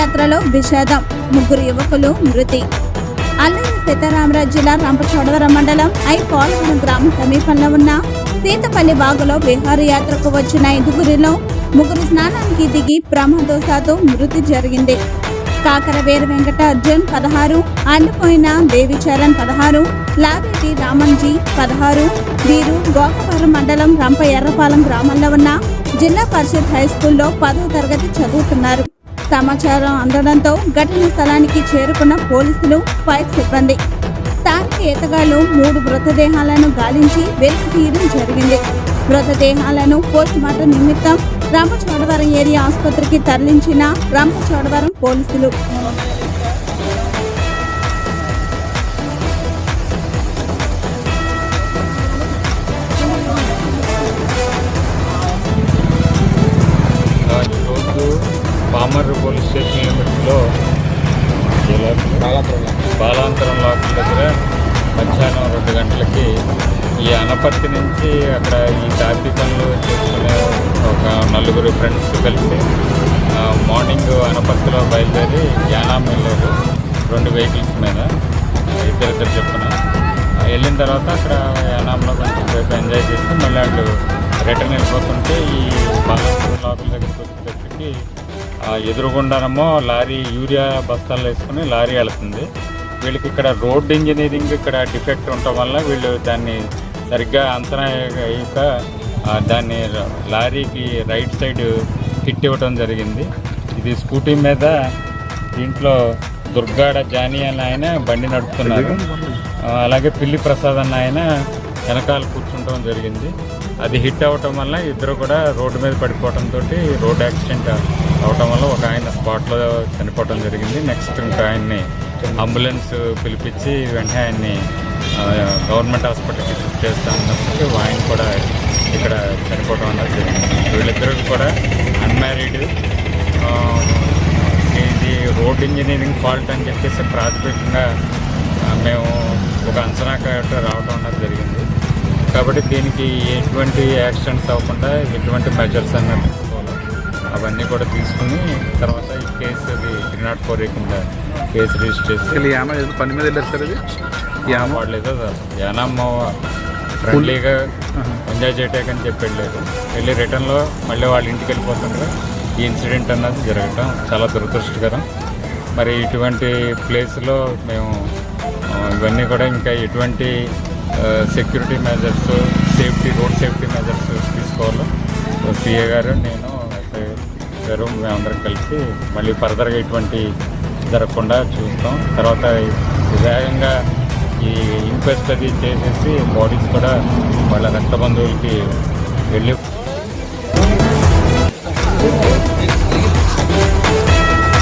విహారయాత్రలో విషాదం, 3 యువకులు మృతి. అల్లూరి సీతారామరాజు జిల్లా రంపచోడవరం మండలం పోలవరం గ్రామం సమీపంలో ఉన్న సీతపల్లి బాగులో విహారయాత్రకు వచ్చిన 5గురిలో 3 స్నానానికి దిగి ప్రమాదవశాత్తు మృతి జరిగింది. కాకర వీర వెంకట అర్జున్ 16, అల్లిపోయిన దేవిచరణ్ 16, లావేటి రామన్జీ 16 వీరు గోకవరం మండలం రంప ఎర్రపాలెం గ్రామంలో ఉన్న జిల్లా పరిషత్ హై స్కూల్లో 10వ తరగతి చదువుతున్నారు. సమాచారం అందడంతో ఘటన స్థలానికి చేరుకున్న పోలీసులు, ఫైర్ సిబ్బంది, స్థానిక ఈతగాళ్లు 3 మృతదేహాలను గాలించి వెలికి తీయడం జరిగింది. మృతదేహాలను పోస్టుమార్టం నిమిత్తం రంపచోడవరం ఏరియా ఆసుపత్రికి తరలించిన రంపచోడవరం పోలీసులు. పామర్ పోలీస్ స్టేషన్ లిమిట్స్లో బాలాంతరం లోపల దగ్గర మధ్యాహ్నం 2 గంటలకి ఈ అనపర్తి నుంచి అక్కడ ఈ తాపీ పనులు చేసుకునే ఒక 4 ఫ్రెండ్స్ కలిసి మార్నింగ్ అనపర్తిలో బయలుదేరి యానాం వెళ్ళారు 2 వెహికల్స్ మీద, ఇద్దరు చెప్పున వెళ్ళిన తర్వాత అక్కడ యానాంలో కొంచెం సేపు ఎంజాయ్ చేసి మళ్ళీ వాళ్ళు రిటర్న్ వెళ్ళిపోతుంటే ఈ బాలాంతరం లోపల దగ్గరికి ఎదురుగుండానేమో లారీ యూరియా బస్తాలు వేసుకుని లారీ వెళుతుంది. వీళ్ళకి ఇక్కడ రోడ్ ఇంజనీరింగ్ ఇక్కడ డిఫెక్ట్ ఉండటం వల్ల వీళ్ళు దాన్ని సరిగ్గా అంచనా అయ్యాక దాన్ని లారీకి రైట్ సైడ్ హిట్ ఇవ్వడం జరిగింది. ఇది స్కూటీ మీద దీంట్లో దుర్గాడ జానీ అన్న ఆయన బండి నడుపుతున్నారు, అలాగే పిల్లి ప్రసాద్ అన్న ఆయన వెనకాల కూర్చుంటం జరిగింది. అది హిట్ అవ్వటం వల్ల ఇద్దరు కూడా రోడ్డు మీద పడిపోవడంతో రోడ్ యాక్సిడెంట్ అవటం వల్ల ఒక ఆయన స్పాట్లో చనిపోవడం జరిగింది. నెక్స్ట్ ఇంకా ఆయన్ని అంబులెన్స్ పిలిపించి వెంటనే ఆయన్ని గవర్నమెంట్ హాస్పిటల్కి షిఫ్ట్ చేస్తామన్నప్పటికీ ఆయన కూడా ఇక్కడ చనిపోవడం అన్నది జరిగింది. వీళ్ళిద్దరూ కూడా అన్మ్యారీడ్. ఇది రోడ్ ఇంజనీరింగ్ ఫాల్ట్ అని చెప్పేసి ప్రాథమికంగా మేము ఒక అంచనాకు రావడం అన్నది జరిగింది. కాబట్టి దీనికి ఎటువంటి యాక్సిడెంట్స్ అవ్వకుండా ఎటువంటి మెజర్స్ అన్నది తీసుకోవాలి, అవన్నీ కూడా తీసుకుని తర్వాత ఈ కేసు 304 కింద కేసు రిజిస్టర్ చేసి పని మీద వెళ్ళారు సార్. ఇది వాడలేదా సార్, యానాం ఫ్రెండ్లీగా ఎంజాయ్ చేయటాకని చెప్పి వెళ్ళి రిటర్న్లో మళ్ళీ వాళ్ళ ఇంటికి వెళ్ళిపోతుండగా ఈ ఇన్సిడెంట్ అన్నది జరగటం చాలా దురదృష్టకరం. మరి ఇటువంటి ప్లేస్లో మేము ఇవన్నీ కూడా ఇంకా ఎటువంటి security measures, road safety measures తీసుకోవాలి. సిఏ గారు, నేను, ఎస్ఐ గారు మేమందరం కలిసి మళ్ళీ ఫర్దర్గా ఇటువంటి జరగకుండా చూస్తాం. తర్వాత వేగంగా ఈ ఇన్క్వెస్ట్ అది చేసేసి బాడీస్ కూడా వాళ్ళ రక్త బంధువులకి వెళ్ళి